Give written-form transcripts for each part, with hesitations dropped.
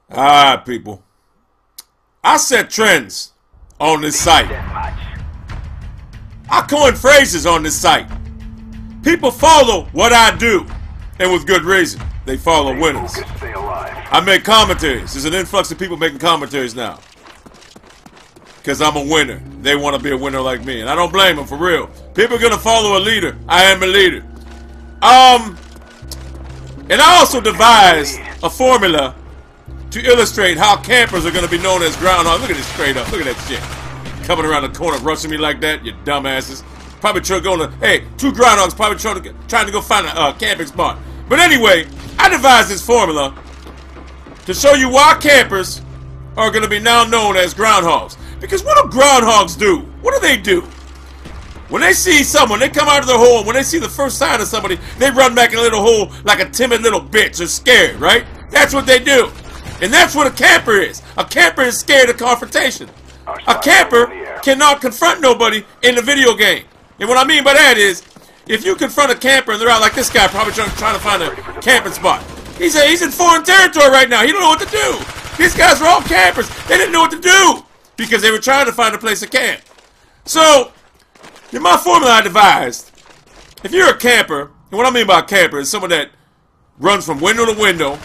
Alright, people. I set trends on this site. I coin phrases on this site. People follow what I do, and with good reason. They follow winners. I make commentaries. There's an influx of people making commentaries now. Because I'm a winner. They want to be a winner like me, and I don't blame them, for real. People are going to follow a leader. I am a leader. And I also devised a formula to illustrate how campers are going to be known as groundhogs. Look at this straight up. Look at that shit. Coming around the corner, rushing me like that, you dumbasses. Probably going to, hey, two groundhogs probably trying to go find a camping spot. But anyway, I devised this formula to show you why campers are going to be now known as groundhogs. Because what do groundhogs do? What do they do? When they see someone, they come out of their hole, and when they see the first sign of somebody, they run back in a little hole like a timid little bitch. They're scared, right? That's what they do. And that's what a camper is. A camper is scared of confrontation. A camper cannot confront nobody in the video game. And what I mean by that is, if you confront a camper and they're out like this guy, probably trying to find a camping spot. He's in foreign territory right now. He don't know what to do. These guys were all campers. They didn't know what to do because they were trying to find a place to camp. So, in my formula I devised, if you're a camper, and what I mean by camper is someone that runs from window to window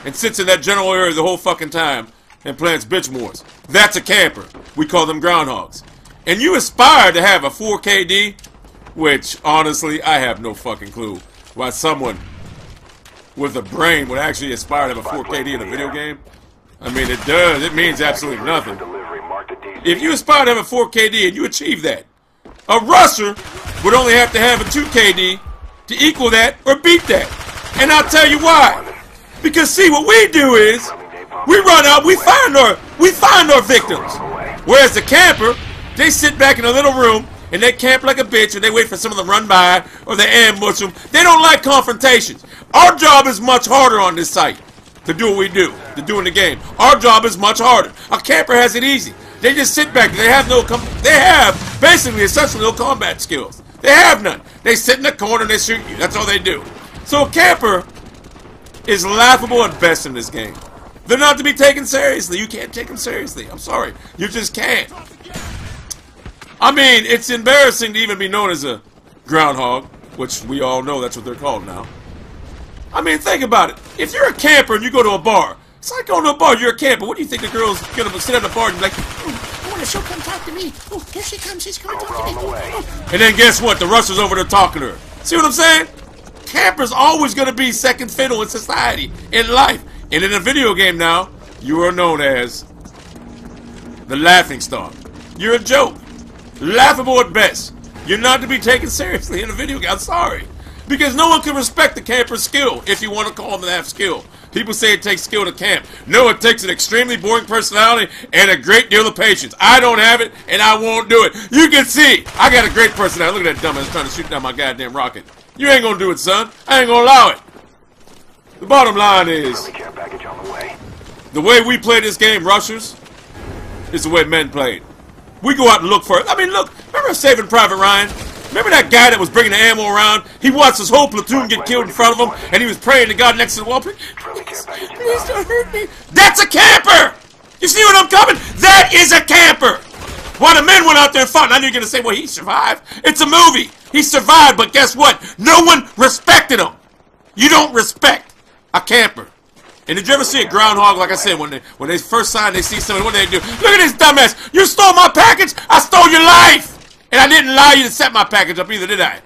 and sits in that general area the whole fucking time and plants bitch wars. That's a camper. We call them groundhogs. And you aspire to have a 4KD, which, honestly, I have no fucking clue why someone with a brain would actually aspire to have a 4KD in a video game. I mean, it does. It means absolutely nothing. If you aspire to have a 4KD and you achieve that, a rusher would only have to have a 2KD to equal that or beat that. And I'll tell you why. Because, see, what we do is, we run out, we find our victims. Whereas the camper, they sit back in a little room and they camp like a bitch and they wait for someone to run by or they ambush them. They don't like confrontations. Our job is much harder on this site to do what we do, to do in the game. Our job is much harder. A camper has it easy. They just sit back. They have basically essentially no combat skills. They have none. They sit in the corner and they shoot you. That's all they do. So a camper is laughable at best in this game. They're not to be taken seriously. You can't take them seriously. I'm sorry. You just can't. I mean, it's embarrassing to even be known as a groundhog, which we all know that's what they're called now. I mean, think about it. If you're a camper and you go to a bar, it's like going to a bar, you're a camper. What do you think the girl's going to sit at the bar and be like, oh, I want to show, come talk to me. Oh, here she comes. She's coming to talk to me. Oh. And then guess what? The rusher's over there talking to her. See what I'm saying? Camper's always going to be second fiddle in society, in life. And in a video game now, you are known as the laughing stock. You're a joke. Laughable at best. You're not to be taken seriously in a video game. I'm sorry. Because no one can respect the camper's skill, if you want to call them to have skill. People say it takes skill to camp. No, it takes an extremely boring personality and a great deal of patience. I don't have it, and I won't do it. You can see, I got a great personality. Look at that dumbass trying to shoot down my goddamn rocket. You ain't gonna do it, son. I ain't gonna allow it. The bottom line is, the way we play this game, rushers, is the way men played. We go out and look for it. I mean, look, remember Saving Private Ryan? Remember that guy that was bringing the ammo around? He watched his whole platoon get killed in front of him, and he was praying to God next to the wall, please don't hurt me. That's a camper! You see what I'm coming? That is a camper! While the men went out there and fought, and I knew you were going to say, well, he survived. It's a movie. He survived, but guess what? No one respected him. You don't respect a camper. And did you ever see a groundhog, like I said, when they first sign, they see somebody, what do they do? Look at this dumbass. You stole my package, I stole your life. And I didn't allow you to set my package up either, did I?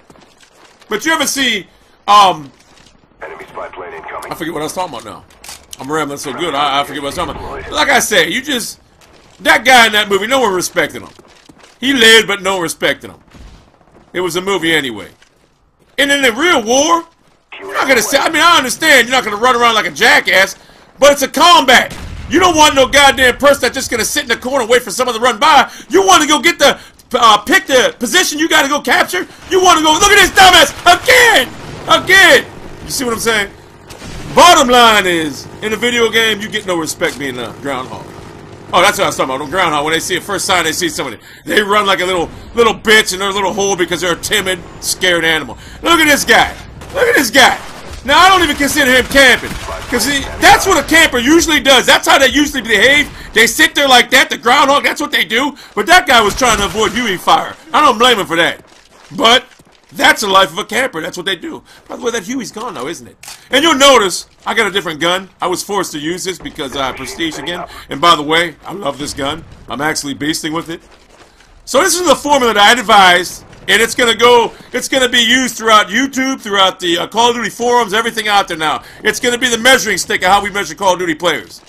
But you ever see, enemy spy plane incoming. I forget what I was talking about now. I'm rambling so good, I forget what I was talking about. Like I said, that guy in that movie, no one respected him. He lived, but no one respected him. It was a movie anyway. And in the real war, you're not going to say, I mean, I understand you're not going to run around like a jackass, but it's a combat. You don't want no goddamn person that's just going to sit in the corner and wait for someone to run by. You want to go get the, pick the position you got to go capture. You want to go, look at this dumbass, again. You see what I'm saying? Bottom line is, in a video game, you get no respect being a groundhog. Oh, that's what I was talking about. On groundhog, when they see a first sign, they see somebody. They run like a little bitch in their little hole because they're a timid, scared animal. Look at this guy. Look at this guy. Now, I don't even consider him camping. Because that's what a camper usually does. That's how they usually behave. They sit there like that. The groundhog, that's what they do. But that guy was trying to avoid Huey fire. I don't blame him for that. But that's the life of a camper. That's what they do. By the way, that Huey's gone now, isn't it? And you'll notice, I got a different gun. I was forced to use this because I prestige again. And by the way, I love this gun. I'm actually beasting with it. So this is the formula that I advised. And it's going to be used throughout YouTube, throughout the Call of Duty forums, everything out there now. It's going to be the measuring stick of how we measure Call of Duty players.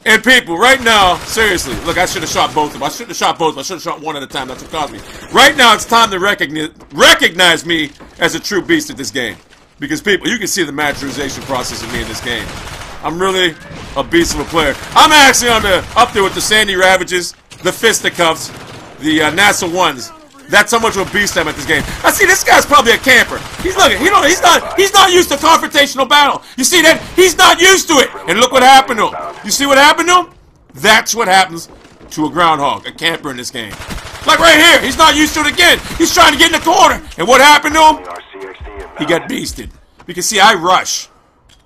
And people, right now, seriously, look, I should have shot both of them. I shouldn't have shot both of them. I should have shot one at a time. That's what caused me. Right now, it's time to recognize me as a true beast at this game. Because people, you can see the maturization process of me in this game. I'm really a beast of a player. I'm actually up there with the Sandy Ravages, the Fisticuffs, the NASA 1s. That's how much of a beast I'm at this game. I see this guy's probably a camper. He's looking. He's not used to confrontational battle. You see that? He's not used to it. And look what happened to him. You see what happened to him? That's what happens to a groundhog, a camper in this game. Like right here, he's not used to it again. He's trying to get in the corner. And what happened to him? He got beasted. Because see, I rush.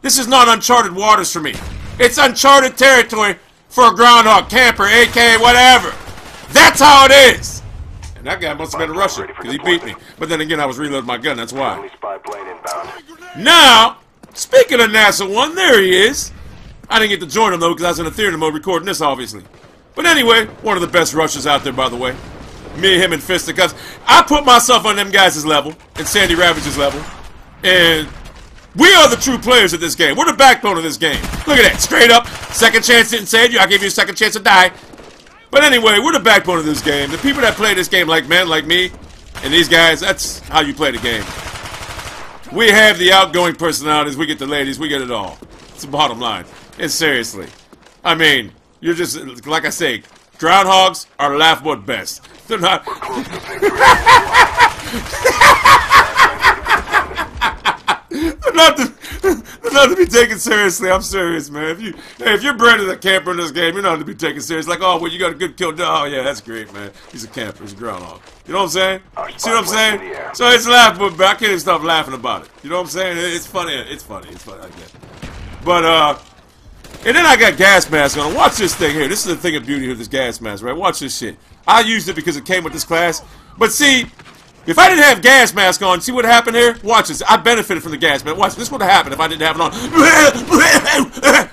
This is not uncharted waters for me. It's uncharted territory for a groundhog, camper, aka whatever. That's how it is. That guy must have been a Russian, because he beat me. But then again, I was reloading my gun, that's why. Now, speaking of NASA 1, there he is. I didn't get to join him, though, because I was in a theater mode recording this, obviously. But anyway, one of the best rushers out there, by the way. Me, him, and Fisticuffs. I put myself on them guys' level, and Sandy Ravage's level. And we are the true players of this game. We're the backbone of this game. Look at that, straight up. Second chance didn't save you. I gave you a second chance to die. But anyway, we're the backbone of this game. The people that play this game like men, like me, and these guys, that's how you play the game. We have the outgoing personalities, we get the ladies, we get it all. It's the bottom line. And seriously, I mean, you're just, like I say, groundhogs are laughable at best. They're not... They're not to be taken seriously. I'm serious, man. If you're branded a camper in this game, you're not to be taken serious. Like, oh, well, you got a good kill. Oh, yeah, that's great, man. He's a camper. He's a groundhog. You know what I'm saying? See what I'm saying? So it's laughable, but I can't even stop laughing about it. You know what I'm saying? It's funny. It's funny. It's funny like that. But, and then I got gas mask on. Watch this thing here. This is the thing of beauty of this gas mask, right? Watch this shit. I used it because it came with this class. But see... if I didn't have gas mask on, see what happened here? Watch this. I benefited from the gas mask. Watch this. Would have happened if I didn't have it on.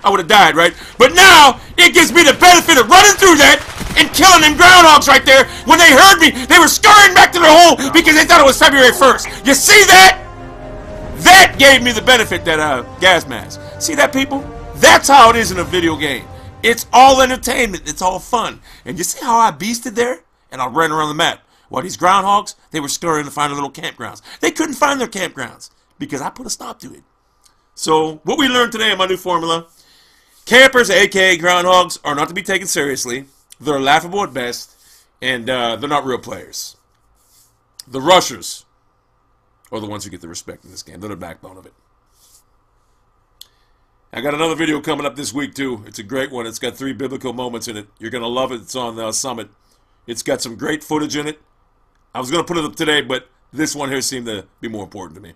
I would have died, right? But now, it gives me the benefit of running through that and killing them groundhogs right there. When they heard me, they were scurrying back to their hole because they thought it was February 1st. You see that? That gave me the benefit, that gas mask. See that, people? That's how it is in a video game. It's all entertainment. It's all fun. And you see how I beasted there? And I ran around the map. Well, these groundhogs, they were scurrying to find their little campgrounds. They couldn't find their campgrounds because I put a stop to it. So, what we learned today in my new formula, campers, aka groundhogs, are not to be taken seriously. They're laughable at best, and they're not real players. The rushers are the ones who get the respect in this game. They're the backbone of it. I got another video coming up this week, too. It's a great one. It's got 3 biblical moments in it. You're going to love it. It's on the Summit. It's got some great footage in it. I was going to put it up today, but this one here seemed to be more important to me.